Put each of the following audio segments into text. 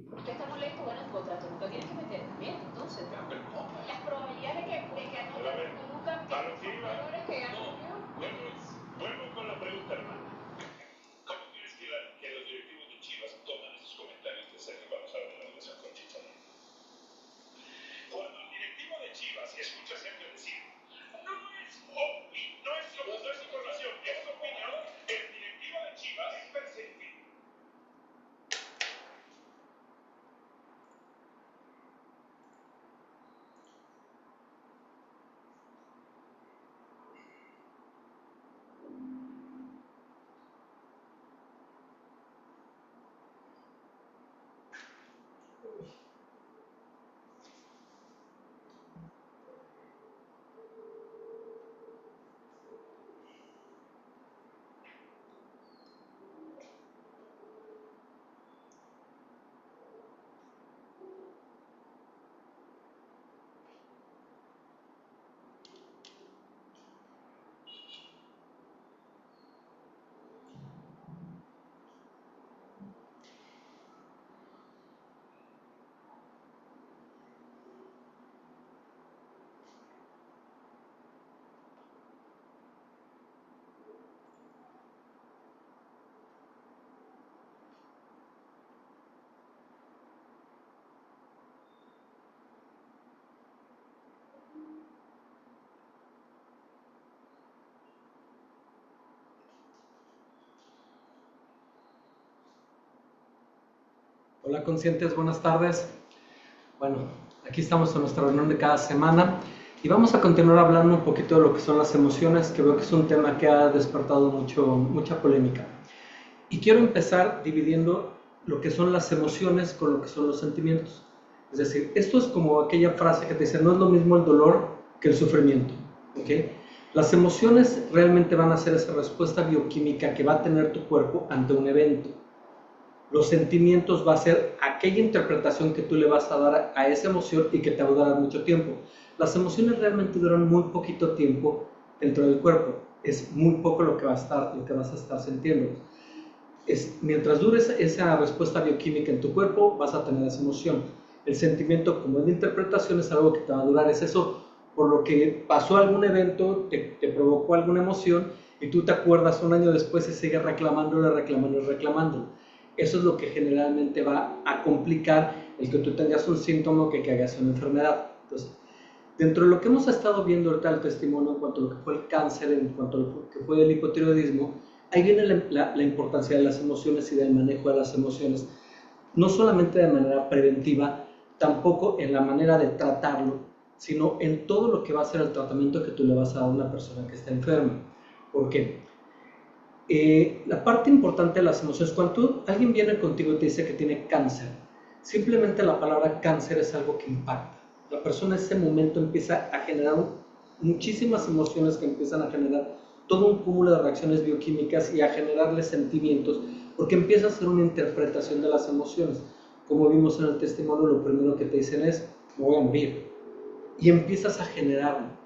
Usted está molesto, bueno, el contrato nunca tiene que meter también, entonces. Las probabilidades de que anoten nunca valores que han tenido. Vuelvo con la pregunta, hermano. ¿Cómo crees que los directivos de Chivas toman esos comentarios de Sergio Salazar de la relación con Chicharito? Cuando el directivo de Chivas escucha a Sergio decir, no es información, es opinión, el directivo de Chivas es perceptible. Hola conscientes, buenas tardes. Bueno, aquí estamos en nuestra reunión de cada semana y vamos a continuar hablando un poquito de lo que son las emociones, que veo que es un tema que ha despertado mucha polémica. Y quiero empezar dividiendo lo que son las emociones con lo que son los sentimientos. Es decir, esto es como aquella frase que te dice, no es lo mismo el dolor que el sufrimiento, ¿ok? Las emociones realmente van a ser esa respuesta bioquímica que va a tener tu cuerpo ante un evento. Los sentimientos va a ser aquella interpretación que tú le vas a dar a esa emoción y que te va a durar mucho tiempo. Las emociones realmente duran muy poquito tiempo dentro del cuerpo. Es muy poco lo que vas a estar sintiendo. Mientras dure esa respuesta bioquímica en tu cuerpo, vas a tener esa emoción. El sentimiento, como es de interpretación, es algo que te va a durar. Es eso por lo que pasó algún evento, te provocó alguna emoción y tú te acuerdas un año después y sigues reclamándolo. Eso es lo que generalmente va a complicar el que tú tengas un síntoma que hagas una enfermedad. Entonces, dentro de lo que hemos estado viendo ahorita el testimonio en cuanto a lo que fue el cáncer, en cuanto a lo que fue el hipotiroidismo, ahí viene la importancia de las emociones y del manejo de las emociones, no solamente de manera preventiva, tampoco en la manera de tratarlo, sino en todo lo que va a ser el tratamiento que tú le vas a dar a una persona que está enferma. ¿Por qué? La parte importante de las emociones, cuando alguien viene contigo y te dice que tiene cáncer, simplemente la palabra cáncer es algo que impacta. La persona en ese momento empieza a generar muchísimas emociones que empiezan a generar todo un cúmulo de reacciones bioquímicas y a generarle sentimientos, porque empieza a hacer una interpretación de las emociones. Como vimos en el testimonio, lo primero que te dicen es, me voy a morir, y empiezas a generarlo.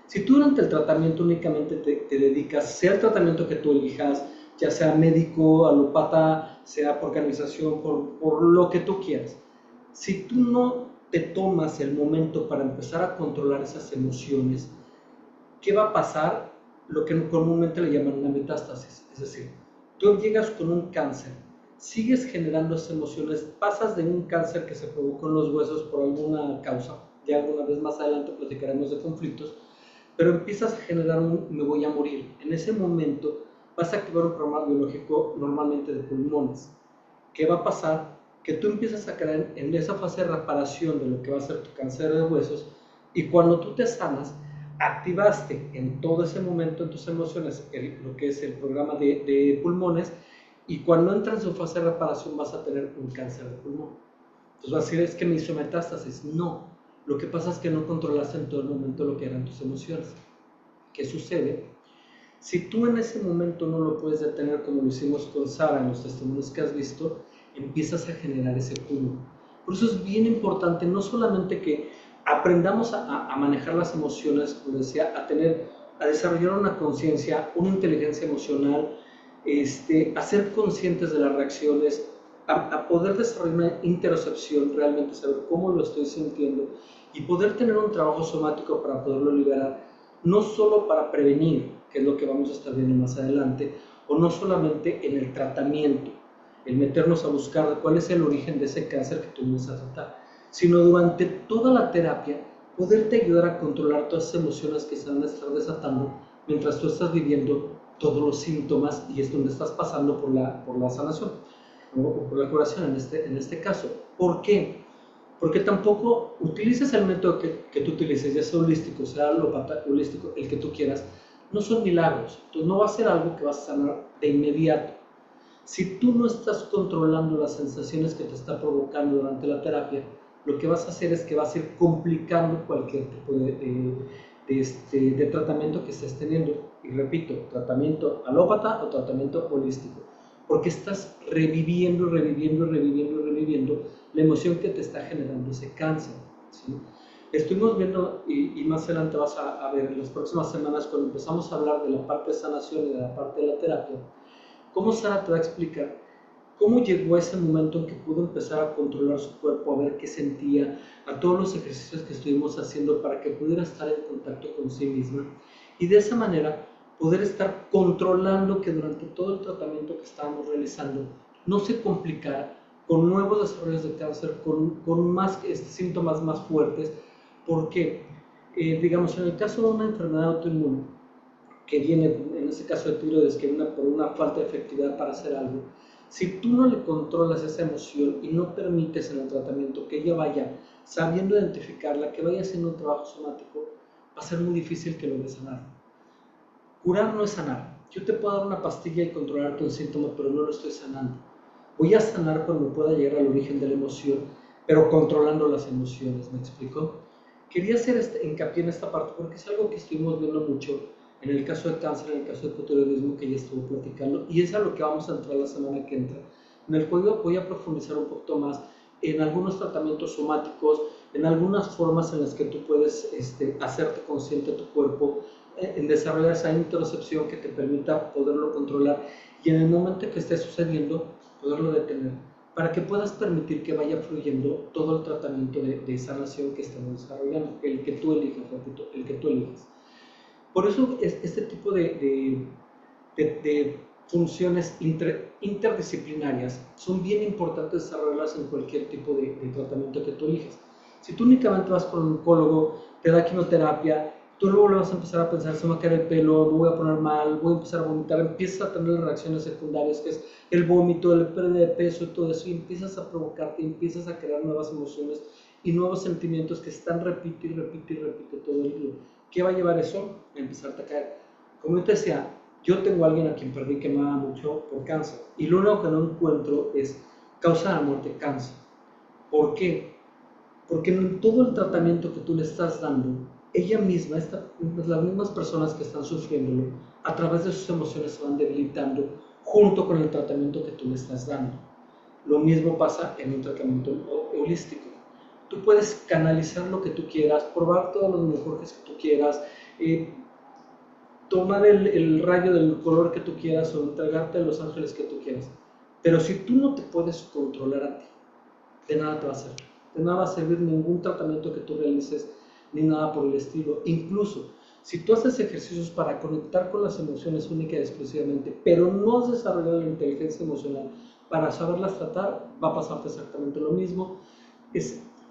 Si tú durante el tratamiento únicamente te dedicas, sea el tratamiento que tú elijas, ya sea médico, alópata, sea por canalización, por lo que tú quieras, si tú no te tomas el momento para empezar a controlar esas emociones, ¿qué va a pasar? Lo que comúnmente le llaman una metástasis. Es decir, tú llegas con un cáncer, sigues generando esas emociones, pasas de un cáncer que se provocó en los huesos por alguna causa, ya alguna vez más adelante platicaremos de conflictos, pero empiezas a generar un me voy a morir. En ese momento vas a activar un programa biológico normalmente de pulmones. ¿Qué va a pasar? Que tú empiezas a caer en esa fase de reparación de lo que va a ser tu cáncer de huesos y cuando tú te sanas, activaste en todo ese momento en tus emociones lo que es el programa de pulmones y cuando entra en su fase de reparación vas a tener un cáncer de pulmón. Entonces vas a decir, es que me hizo metástasis. No, lo que pasa es que no controlaste en todo el momento lo que eran tus emociones. ¿Qué sucede? Si tú en ese momento no lo puedes detener como lo hicimos con Sara en los testimonios que has visto, empiezas a generar ese cúmulo. Por eso es bien importante no solamente que aprendamos a manejar las emociones, como decía, a desarrollar una conciencia, una inteligencia emocional, a ser conscientes de las reacciones, a poder desarrollar una interocepción, realmente saber cómo lo estoy sintiendo y poder tener un trabajo somático para poderlo liberar, no solo para prevenir, que es lo que vamos a estar viendo más adelante, o no solamente en el tratamiento, el meternos a buscar cuál es el origen de ese cáncer que tú vienes a tratar, sino durante toda la terapia poderte ayudar a controlar todas esas emociones que se van a estar desatando mientras tú estás viviendo todos los síntomas y es donde estás pasando por la sanación o por la curación en este caso. ¿Por qué? Porque tampoco utilices el método que tú utilices, ya sea holístico, sea alópata, holístico, el que tú quieras, no son milagros. Entonces no va a ser algo que vas a sanar de inmediato. Si tú no estás controlando las sensaciones que te está provocando durante la terapia, lo que vas a hacer es que vas a ir complicando cualquier tipo de tratamiento que estés teniendo. Y repito, tratamiento alópata o tratamiento holístico. Porque estás reviviendo la emoción que te está generando ese cáncer, ¿sí? Estuvimos viendo, y más adelante vas a ver en las próximas semanas, cuando empezamos a hablar de la parte de sanación y de la parte de la terapia, cómo Sara te va a explicar cómo llegó a ese momento en que pudo empezar a controlar su cuerpo, a ver qué sentía, a todos los ejercicios que estuvimos haciendo para que pudiera estar en contacto con sí misma y de esa manera poder estar controlando que durante todo el tratamiento que estábamos realizando no se complicara con nuevos desarrollos de cáncer, con más síntomas más fuertes, porque digamos en el caso de una enfermedad autoinmune que viene, en este caso de tiroides, que viene por una falta de efectividad para hacer algo, si tú no le controlas esa emoción y no permites en el tratamiento que ella vaya sabiendo identificarla, que vaya haciendo un trabajo somático, va a ser muy difícil que logre sanar. Curar no es sanar. Yo te puedo dar una pastilla y controlarte un síntoma, pero no lo estoy sanando. Voy a sanar cuando pueda llegar al origen de la emoción, pero controlando las emociones, ¿me explico? Quería hacer hincapié en esta parte porque es algo que estuvimos viendo mucho en el caso de cáncer, en el caso de hipotiroidismo que ya estuvo platicando, y es a lo que vamos a entrar la semana que entra, en el cual voy a profundizar un poquito más en algunos tratamientos somáticos, en algunas formas en las que tú puedes hacerte consciente de tu cuerpo, en desarrollar esa interocepción que te permita poderlo controlar y en el momento que esté sucediendo, poderlo detener, para que puedas permitir que vaya fluyendo todo el tratamiento de sanación que estamos desarrollando, el que tú elijas, repito, el que tú elijas. Por eso este tipo de funciones interdisciplinarias son bien importantes desarrollarlas en cualquier tipo de tratamiento que tú elijas. Si tú únicamente vas con un oncólogo, te da quimioterapia, tú luego le vas a empezar a pensar, se me va a caer el pelo, me voy a poner mal, voy a empezar a vomitar, empiezas a tener reacciones secundarias, que es el vómito, el pérdida de peso y todo eso, y empiezas a provocarte, empiezas a crear nuevas emociones y nuevos sentimientos que están repite todo el día. ¿Qué va a llevar eso? A empezarte a caer. Como yo te decía, yo tengo a alguien a quien perdí que me ama mucho por cáncer y lo único que no encuentro es causa de la muerte cáncer. ¿Por qué? Porque en todo el tratamiento que tú le estás dando, ella misma, las mismas personas que están sufriéndolo, a través de sus emociones se van debilitando junto con el tratamiento que tú le estás dando. Lo mismo pasa en un tratamiento holístico. Tú puedes canalizar lo que tú quieras, probar todos los menjurjes que tú quieras, tomar el rayo del color que tú quieras o entregarte a los ángeles que tú quieras. Pero si tú no te puedes controlar a ti, de nada te va a servir. De nada va a servir ningún tratamiento que tú realices, ni nada por el estilo. Incluso, si tú haces ejercicios para conectar con las emociones única y exclusivamente, pero no has desarrollado la inteligencia emocional para saberlas tratar, va a pasarte exactamente lo mismo.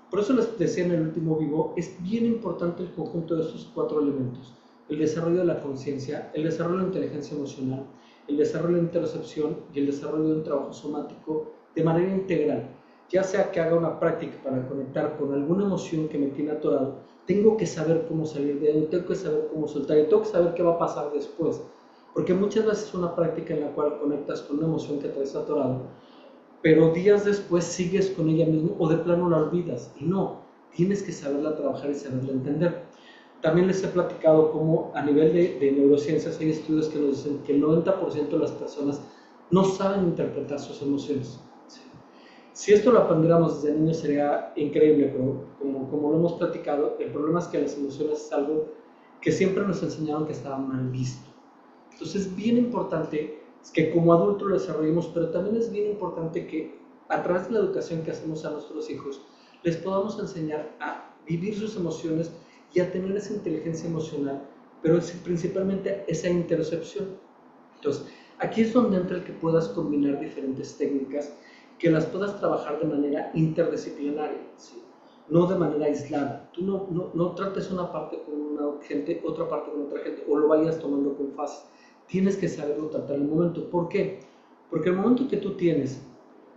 Por eso les decía en el último vivo, es bien importante el conjunto de estos 4 elementos. El desarrollo de la conciencia, el desarrollo de la inteligencia emocional, el desarrollo de la interocepción y el desarrollo de un trabajo somático de manera integral. Ya sea que haga una práctica para conectar con alguna emoción que me tiene atorado, tengo que saber cómo salir de ello, tengo que saber cómo soltar y tengo que saber qué va a pasar después. Porque muchas veces es una práctica en la cual conectas con una emoción que traes atorado, pero días después sigues con ella mismo o de plano la olvidas. Y no, tienes que saberla trabajar y saberla entender. También les he platicado cómo a nivel de neurociencias hay estudios que nos dicen que el 90% de las personas no saben interpretar sus emociones. Si esto lo aprendiéramos desde niños sería increíble, pero como lo hemos platicado, el problema es que las emociones es algo que siempre nos enseñaron que estaba mal visto. Entonces es bien importante que como adultos lo desarrollemos, pero también es bien importante que a través de la educación que hacemos a nuestros hijos, les podamos enseñar a vivir sus emociones y a tener esa inteligencia emocional, pero principalmente esa interocepción. Entonces, aquí es donde entra el que puedas combinar diferentes técnicas, que las puedas trabajar de manera interdisciplinaria, ¿sí? No de manera aislada. Tú no trates una parte con una gente, otra parte con otra gente, o lo vayas tomando con fases. Tienes que saberlo tratar en el momento. ¿Por qué? Porque el momento que tú tienes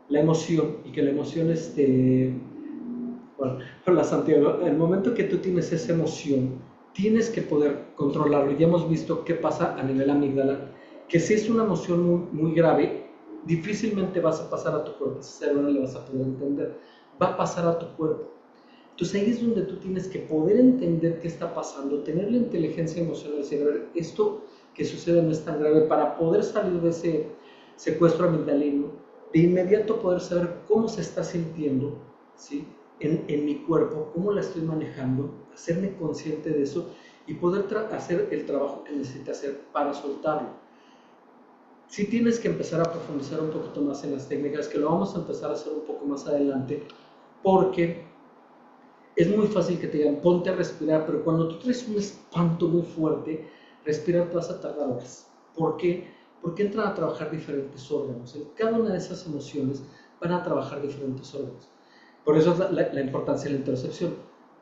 la emoción, y que la emoción la Santiago, el momento que tú tienes esa emoción, tienes que poder controlarlo. Ya hemos visto qué pasa a nivel amígdala, que si es una emoción muy, muy grave, difícilmente vas a pasar a tu cuerpo, ese cerebro no le vas a poder entender, va a pasar a tu cuerpo. Entonces ahí es donde tú tienes que poder entender qué está pasando, tener la inteligencia emocional, decir, a ver, esto que sucede no es tan grave, para poder salir de ese secuestro amigdalino, de inmediato poder saber cómo se está sintiendo, ¿sí? en mi cuerpo, cómo la estoy manejando, hacerme consciente de eso y poder hacer el trabajo que necesite hacer para soltarlo. Sí tienes que empezar a profundizar un poquito más en las técnicas, que lo vamos a empezar a hacer un poco más adelante, porque es muy fácil que te digan, ponte a respirar, pero cuando tú traes un espanto muy fuerte, respirar te vas a tardar horas. ¿Por qué? Porque entran a trabajar diferentes órganos. En cada una de esas emociones van a trabajar diferentes órganos. Por eso es la importancia de la interocepción.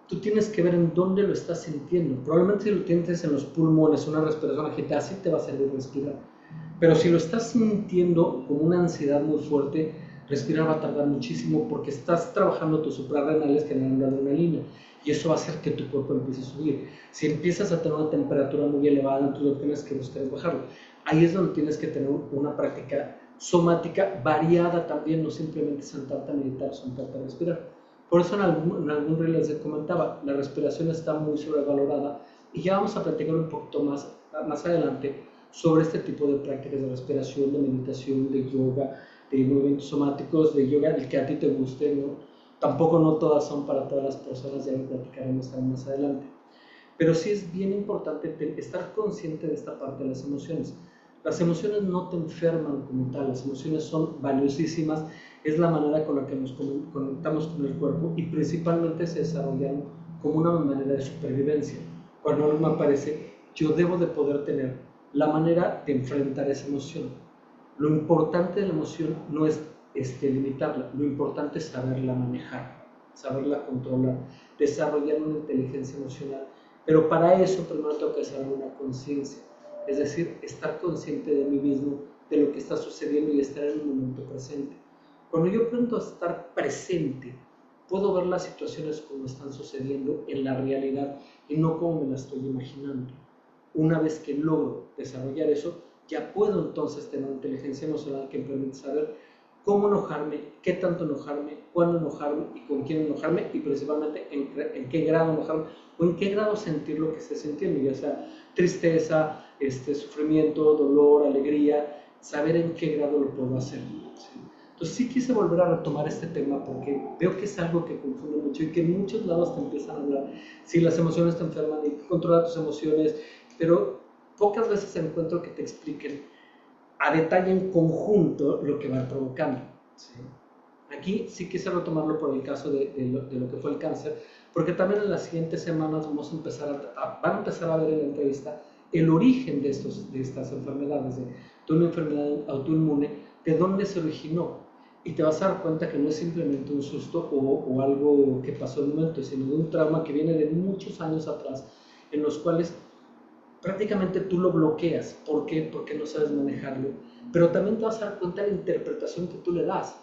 Tú tienes que ver en dónde lo estás sintiendo. Probablemente si lo tienes en los pulmones, una respiración agitada, así te va a servir respirar. Pero si lo estás sintiendo como una ansiedad muy fuerte, respirar va a tardar muchísimo, porque estás trabajando tus suprarrenales generando adrenalina, y eso va a hacer que tu cuerpo empiece a subir. Si empiezas a tener una temperatura muy elevada, entonces lo que tienes que buscar es bajarlo. Ahí es donde tienes que tener una práctica somática variada también, no simplemente sentarte a meditar, sentarte a respirar. Por eso en algún reel les comentaba, la respiración está muy sobrevalorada, y ya vamos a platicar un poquito más adelante sobre este tipo de prácticas de respiración, de meditación, de yoga, de movimientos somáticos, de yoga, el que a ti te guste, ¿no? Tampoco no todas son para todas las personas, ya lo platicaremos más adelante. Pero sí es bien importante estar consciente de esta parte de las emociones. Las emociones no te enferman como tal, las emociones son valiosísimas, es la manera con la que nos conectamos con el cuerpo, y principalmente se desarrollan como una manera de supervivencia. Cuando algo me aparece, yo debo de poder tener la manera de enfrentar esa emoción. Lo importante de la emoción no es limitarla, lo importante es saberla manejar, saberla controlar, desarrollar una inteligencia emocional. Pero para eso primero tengo que desarrollar una conciencia, es decir, estar consciente de mí mismo, de lo que está sucediendo, y estar en un momento presente. Cuando yo aprendo a estar presente, puedo ver las situaciones como están sucediendo en la realidad y no como me las estoy imaginando. Una vez que logro desarrollar eso, ya puedo entonces tener una inteligencia emocional que me permite saber cómo enojarme, qué tanto enojarme, cuándo enojarme y con quién enojarme, y principalmente en qué grado enojarme o en qué grado sentir lo que esté sintiendo, ya sea tristeza, sufrimiento, dolor, alegría, saber en qué grado lo puedo hacer. ¿Sí? Entonces sí quise volver a retomar este tema porque veo que es algo que confunde mucho, y que en muchos lados te empiezan a hablar, si las emociones te enferman y controla tus emociones, pero pocas veces encuentro que te expliquen a detalle en conjunto lo que van provocando. ¿Sí? Aquí sí quise retomarlo por el caso de lo que fue el cáncer, porque también en las siguientes semanas vamos a empezar van a empezar a ver en la entrevista el origen de estas enfermedades, de una enfermedad autoinmune, de dónde se originó. Y te vas a dar cuenta que no es simplemente un susto o algo que pasó en un momento, sino de un trauma que viene de muchos años atrás, en los cuales prácticamente tú lo bloqueas. ¿Por qué? Porque no sabes manejarlo. Pero también te vas a dar cuenta de la interpretación que tú le das,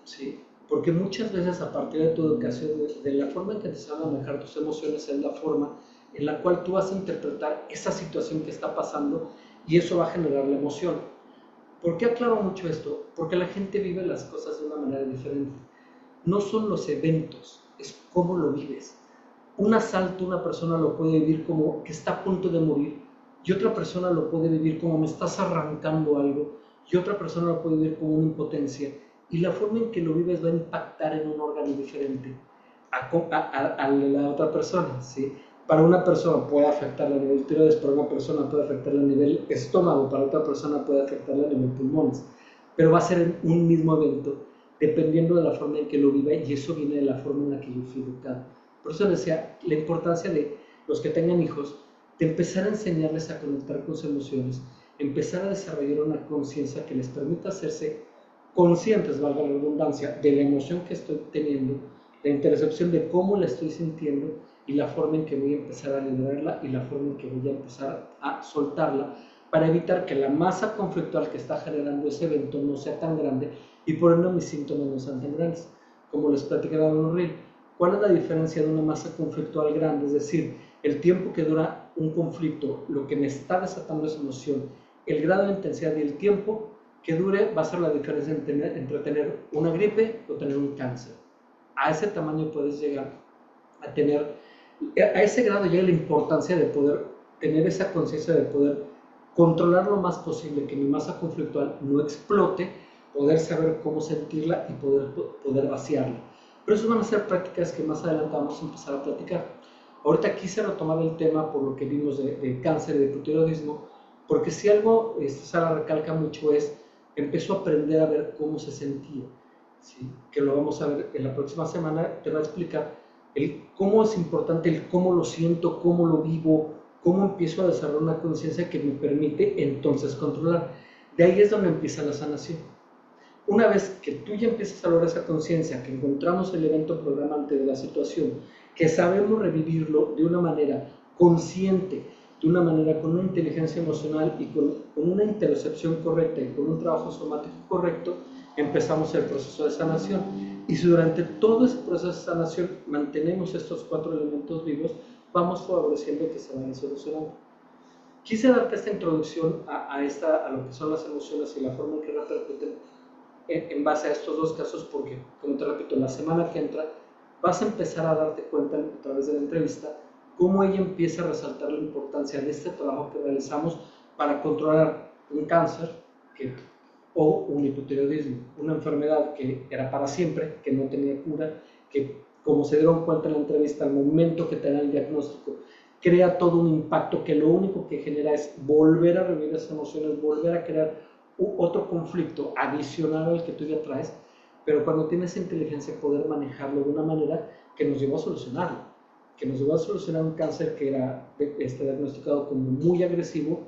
¿sí? Porque muchas veces, a partir de tu educación, de la forma en que te sabes manejar tus emociones, es la forma en la cual tú vas a interpretar esa situación que está pasando, y eso va a generar la emoción. ¿Por qué aclaro mucho esto? Porque la gente vive las cosas de una manera diferente. No son los eventos, es cómo lo vives. Un asalto, una persona lo puede vivir como que está a punto de morir, y otra persona lo puede vivir como me estás arrancando algo, y otra persona lo puede vivir como una impotencia, y la forma en que lo vives va a impactar en un órgano diferente a la otra persona, ¿sí? Para una persona puede afectarla a nivel tiroides, para una persona puede afectarla a nivel estómago, para otra persona puede afectarla a nivel pulmones, pero va a ser un mismo evento dependiendo de la forma en que lo viva, y eso viene de la forma en la que yo fui educado. Por eso decía, la importancia de los que tengan hijos, de empezar a enseñarles a conectar con sus emociones, empezar a desarrollar una conciencia que les permita hacerse conscientes, valga la redundancia, de la emoción que estoy teniendo, la intercepción de cómo la estoy sintiendo y la forma en que voy a empezar a liberarla y la forma en que voy a empezar a soltarla, para evitar que la masa conflictual que está generando ese evento no sea tan grande y por ende mis síntomas no sean tan grandes. Como les platicaba en un reel, ¿cuál es la diferencia de una masa conflictual grande? Es decir, el tiempo que dura un conflicto, lo que me está desatando esa emoción, el grado de intensidad y el tiempo que dure va a ser la diferencia entre tener una gripe o tener un cáncer. A ese tamaño puedes llegar a tener, a ese grado llega la importancia de poder tener esa conciencia de poder controlar lo más posible, que mi masa conflictual no explote, poder saber cómo sentirla y poder vaciarla. Pero eso van a ser prácticas que más adelante vamos a empezar a platicar. Ahorita quise retomar el tema por lo que vimos de cáncer y de hipotiroidismo, porque si algo Sara recalca mucho es, empezó a aprender a ver cómo se sentía, ¿sí? Que lo vamos a ver en la próxima semana, te va a explicar cómo es importante, el cómo lo siento, cómo lo vivo, cómo empiezo a desarrollar una conciencia que me permite entonces controlar. De ahí es donde empieza la sanación. Una vez que tú ya empiezas a lograr esa conciencia, que encontramos el evento programante de la situación, que sabemos revivirlo de una manera consciente, de una manera con una inteligencia emocional y con una interocepción correcta y con un trabajo somático correcto, empezamos el proceso de sanación. Y si durante todo ese proceso de sanación mantenemos estos 4 elementos vivos, vamos favoreciendo que se vayan solucionando. Quise darte esta introducción a lo que son las emociones y la forma en que repercuten en base a estos 2 casos, porque, como te repito, la semana que entra vas a empezar a darte cuenta a través de la entrevista cómo ella empieza a resaltar la importancia de este trabajo que realizamos para controlar un cáncer o un hipotiroidismo, una enfermedad que era para siempre, que no tenía cura, que, como se dieron cuenta en la entrevista, al momento que te dan el diagnóstico, crea todo un impacto que lo único que genera es volver a revivir esas emociones, volver a crear otro conflicto adicional al que tú ya traes, pero cuando tienes inteligencia poder manejarlo de una manera que nos llevó a solucionarlo, que nos llevó a solucionar un cáncer que era diagnosticado como muy agresivo,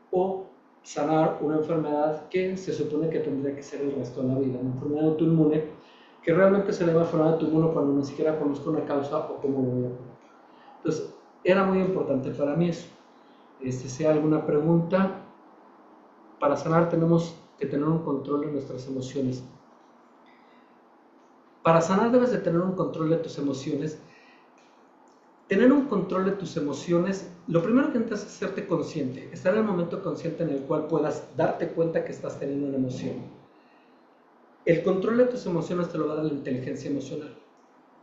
o sanar una enfermedad que se supone que tendría que ser el resto de la vida, una enfermedad autoinmune, que realmente se le llama enfermedad autoinmune cuando ni siquiera conozco una causa o cómo lo voy a poner. Entonces, era muy importante para mí eso. Si hay alguna pregunta, para sanar tenemos que tener un control de nuestras emociones. Para sanar debes de tener un control de tus emociones. Tener un control de tus emociones, lo primero que necesitas es hacerte consciente, estar en el momento consciente en el cual puedas darte cuenta que estás teniendo una emoción. El control de tus emociones te lo va a dar la inteligencia emocional.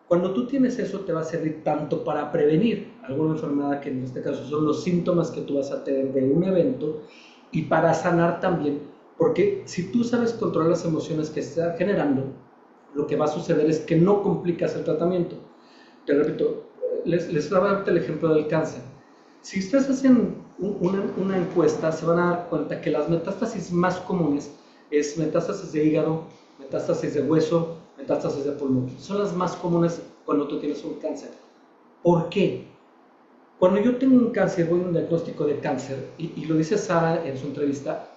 Cuando tú tienes eso, te va a servir tanto para prevenir alguna enfermedad, que en este caso son los síntomas que tú vas a tener de un evento, y para sanar también, porque si tú sabes controlar las emociones que estás generando, lo que va a suceder es que no complicas el tratamiento. Te repito, les voy a dar el ejemplo del cáncer. Si ustedes hacen una encuesta, se van a dar cuenta que las metástasis más comunes es metástasis de hígado, metástasis de hueso, metástasis de pulmón. Son las más comunes cuando tú tienes un cáncer. ¿Por qué? Cuando yo tengo un cáncer, voy a un diagnóstico de cáncer, y lo dice Sara en su entrevista,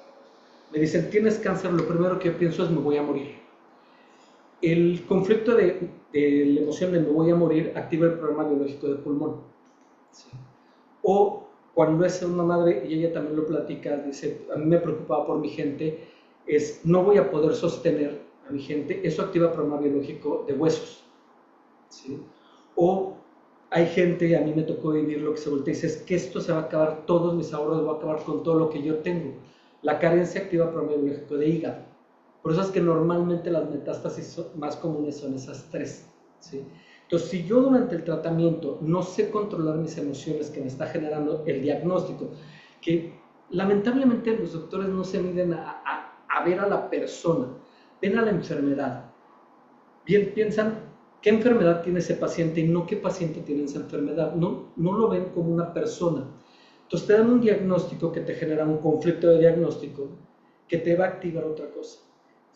me dicen, ¿tienes cáncer? Lo primero que yo pienso es, me voy a morir. El conflicto de la emoción de me voy a morir activa el problema biológico del pulmón. ¿Sí? O cuando es una madre, y ella también lo platica, dice, a mí me preocupaba por mi gente, es no voy a poder sostener a mi gente, eso activa el problema biológico de huesos. ¿Sí? O hay gente, a mí me tocó vivir lo que se voltea y dice, es que esto se va a acabar, todos mis ahorros, voy a acabar con todo lo que yo tengo. La carencia activa el problema biológico de hígado. Por eso es que normalmente las metástasis más comunes son esas 3. ¿Sí? Entonces, si yo durante el tratamiento no sé controlar mis emociones que me está generando el diagnóstico, que lamentablemente los doctores no se miden a ver a la persona, ven a la enfermedad. Bien, piensan qué enfermedad tiene ese paciente y no qué paciente tiene esa enfermedad. No lo ven como una persona. Entonces te dan un diagnóstico que te genera un conflicto de diagnóstico que te va a activar otra cosa.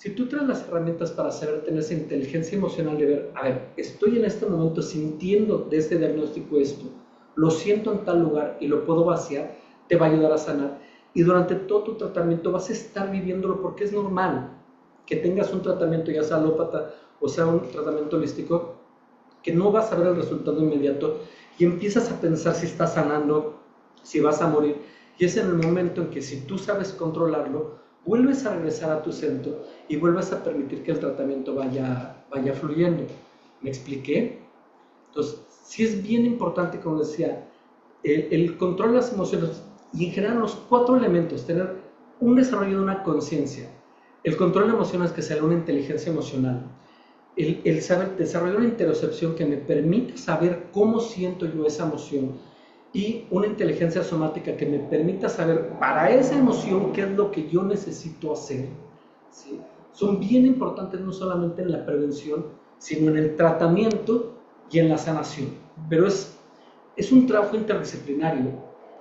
Si tú traes las herramientas para saber tener esa inteligencia emocional de ver, a ver, estoy en este momento sintiendo de este diagnóstico esto, lo siento en tal lugar y lo puedo vaciar, te va a ayudar a sanar. Y durante todo tu tratamiento vas a estar viviéndolo porque es normal que tengas un tratamiento, ya sea alópata o sea un tratamiento holístico, que no vas a ver el resultado inmediato y empiezas a pensar si estás sanando, si vas a morir. Y es en el momento en que si tú sabes controlarlo, vuelves a regresar a tu centro y vuelves a permitir que el tratamiento vaya fluyendo. ¿Me expliqué? Entonces, sí es bien importante, como decía, el control de las emociones y en general los 4 elementos, tener un desarrollo de una conciencia, el control de emociones que sea una inteligencia emocional, el saber desarrollar una interocepción que me permita saber cómo siento yo esa emoción y una inteligencia somática que me permita saber para esa emoción qué es lo que yo necesito hacer, ¿sí? Son bien importantes no solamente en la prevención, sino en el tratamiento y en la sanación. Pero es un trabajo interdisciplinario.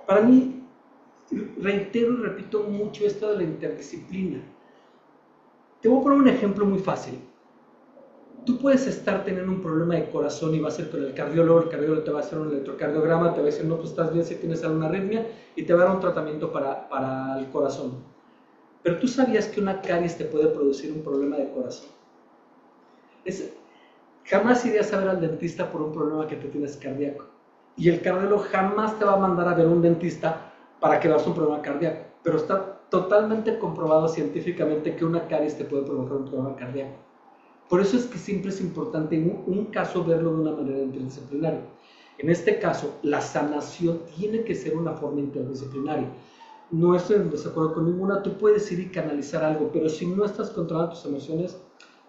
Para mí, reitero y repito mucho esto de la interdisciplina. Te voy a poner un ejemplo muy fácil. Tú puedes estar teniendo un problema de corazón y vas a ir con el cardiólogo te va a hacer un electrocardiograma, te va a decir, no, pues estás bien si tienes alguna arritmia y te va a dar un tratamiento para el corazón. Pero tú sabías que una caries te puede producir un problema de corazón. Jamás irías a ver al dentista por un problema que tú tienes cardíaco. Y el cardiólogo jamás te va a mandar a ver un dentista para que veas un problema cardíaco. Pero está totalmente comprobado científicamente que una caries te puede provocar un problema cardíaco. Por eso es que siempre es importante en un caso verlo de una manera interdisciplinaria. En este caso, la sanación tiene que ser una forma interdisciplinaria. No estoy en desacuerdo con ninguna, tú puedes ir y canalizar algo, pero si no estás controlando tus emociones,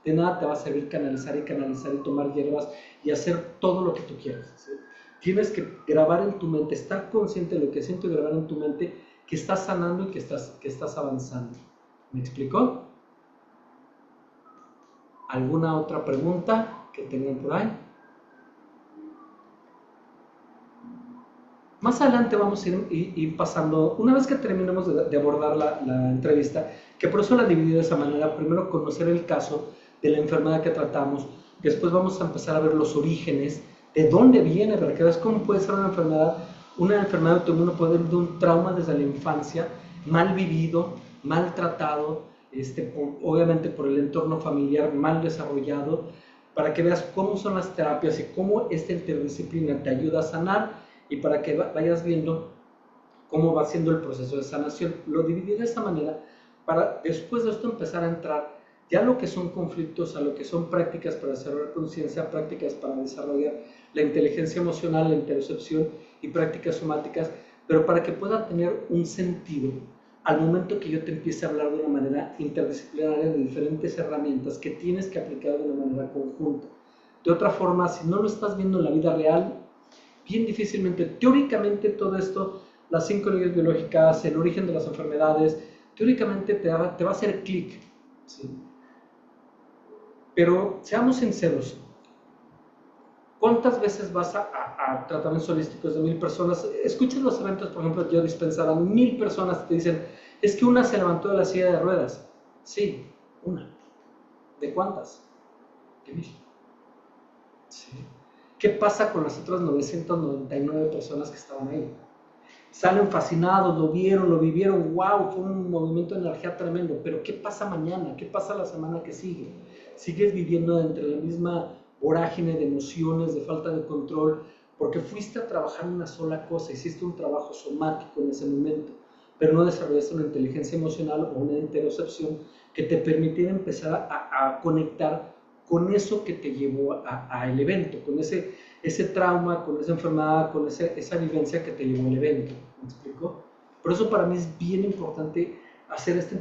de nada te va a servir canalizar y tomar hierbas y hacer todo lo que tú quieras, ¿sí? Tienes que grabar en tu mente, estar consciente de lo que siento y grabar en tu mente que estás sanando y que estás avanzando. ¿Me explicó? ¿Alguna otra pregunta que tengan por ahí? Más adelante vamos a ir pasando, una vez que terminemos de abordar la entrevista, que por eso la dividí de esa manera, primero conocer el caso de la enfermedad que tratamos, después vamos a empezar a ver los orígenes, de dónde viene, para que veas cómo puede ser una enfermedad autoinmune puede venir de un trauma desde la infancia, mal vivido, maltratado, obviamente por el entorno familiar mal desarrollado, para que veas cómo son las terapias y cómo esta interdisciplina te ayuda a sanar y para que vayas viendo cómo va siendo el proceso de sanación. Lo dividí de esa manera para después de esto empezar a entrar ya a lo que son conflictos, a lo que son prácticas para desarrollar conciencia, prácticas para desarrollar la inteligencia emocional, la interocepción y prácticas somáticas, pero para que pueda tener un sentido al momento que yo te empiece a hablar de una manera interdisciplinaria de diferentes herramientas que tienes que aplicar de una manera conjunta. De otra forma, si no lo estás viendo en la vida real, bien difícilmente, teóricamente todo esto, las 5 leyes biológicas, el origen de las enfermedades, teóricamente te va a hacer clic, ¿sí? Pero seamos sinceros, ¿cuántas veces vas a tratamientos holísticos de 1000 personas? Escuchas los eventos, por ejemplo, yo dispensaba 1000 personas que te dicen, es que una se levantó de la silla de ruedas. Sí, una. ¿De cuántas? De 1000. Sí. ¿Qué pasa con las otras 999 personas que estaban ahí? Salen fascinados, lo vieron, lo vivieron, wow, fue un movimiento de energía tremendo, pero ¿qué pasa mañana? ¿Qué pasa la semana que sigue? Sigues viviendo entre la misma vorágine de emociones, de falta de control, porque fuiste a trabajar una sola cosa, hiciste un trabajo somático en ese momento, pero no desarrollaste una inteligencia emocional o una interocepción que te permitiera empezar a conectar con eso que te llevó al evento, con ese trauma, con esa enfermedad, con esa vivencia que te llevó al evento. ¿Me explico? Por eso para mí es bien importante hacer esta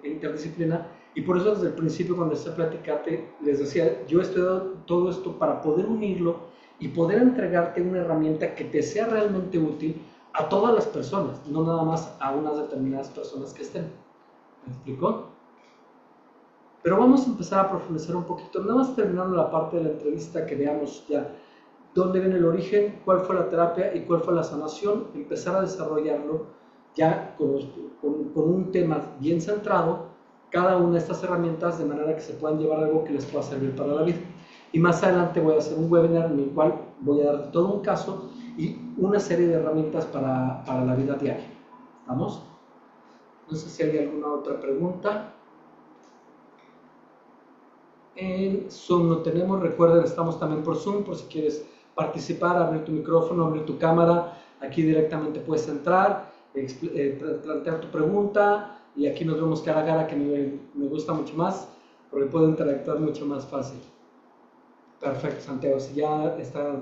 interdisciplina y por eso desde el principio cuando empecé a platicarte les decía, yo he estudiado todo esto para poder unirlo y poder entregarte una herramienta que te sea realmente útil a todas las personas, no nada más a unas determinadas personas que estén. ¿Me explico? Pero vamos a empezar a profundizar un poquito, nada más terminando la parte de la entrevista, que veamos ya dónde viene el origen, cuál fue la terapia y cuál fue la sanación, empezar a desarrollarlo ya con un tema bien centrado cada una de estas herramientas de manera que se puedan llevar algo que les pueda servir para la vida. Y más adelante voy a hacer un webinar en el cual voy a dar todo un caso y una serie de herramientas para la vida diaria. ¿Estamos? No sé si hay alguna otra pregunta. En Zoom no tenemos, recuerden, estamos también por Zoom, por si quieres participar, abrir tu micrófono, abrir tu cámara, aquí directamente puedes entrar, plantear tu pregunta y aquí nos vemos cara a cara, que me gusta mucho más, porque puedo interactuar mucho más fácil. Perfecto, Santiago, si ya está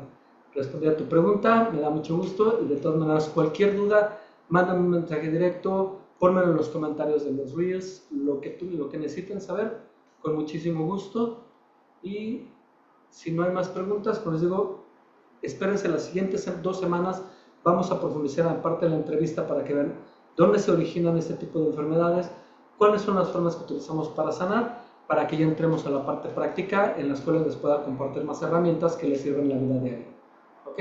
respondida tu pregunta, me da mucho gusto y de todas maneras cualquier duda, mándame un mensaje directo, pónmelo en los comentarios de los Reels, lo que necesiten saber, con muchísimo gusto. Y si no hay más preguntas, pues les digo, espérense las siguientes 2 semanas, vamos a profundizar en parte de la entrevista para que vean dónde se originan este tipo de enfermedades, cuáles son las formas que utilizamos para sanar, para que ya entremos a la parte práctica en las cuales les pueda compartir más herramientas que les sirven en la vida diaria. ¿Ok?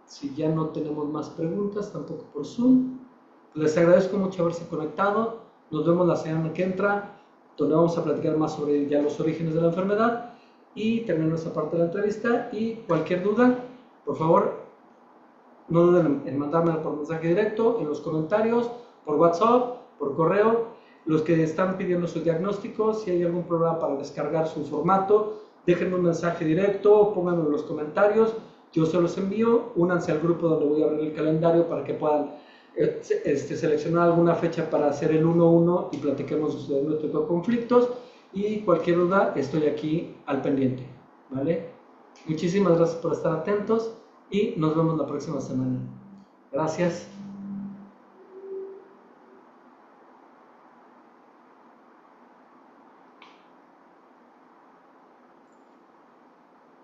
Si ya no tenemos más preguntas, tampoco por Zoom, les agradezco mucho haberse conectado. Nos vemos la semana que entra, donde vamos a platicar más sobre ya los orígenes de la enfermedad y terminar esa parte de la entrevista. Y cualquier duda, por favor, no duden en mandármela por mensaje directo, en los comentarios, por WhatsApp, por correo. Los que están pidiendo su diagnóstico, si hay algún problema para descargar su formato, déjenme un mensaje directo, pónganlo en los comentarios, yo se los envío, únanse al grupo donde voy a abrir el calendario para que puedan seleccionar alguna fecha para hacer el 1-1 y platiquemos de su diagnóstico de conflictos, y cualquier duda estoy aquí al pendiente, ¿vale? Muchísimas gracias por estar atentos y nos vemos la próxima semana. Gracias.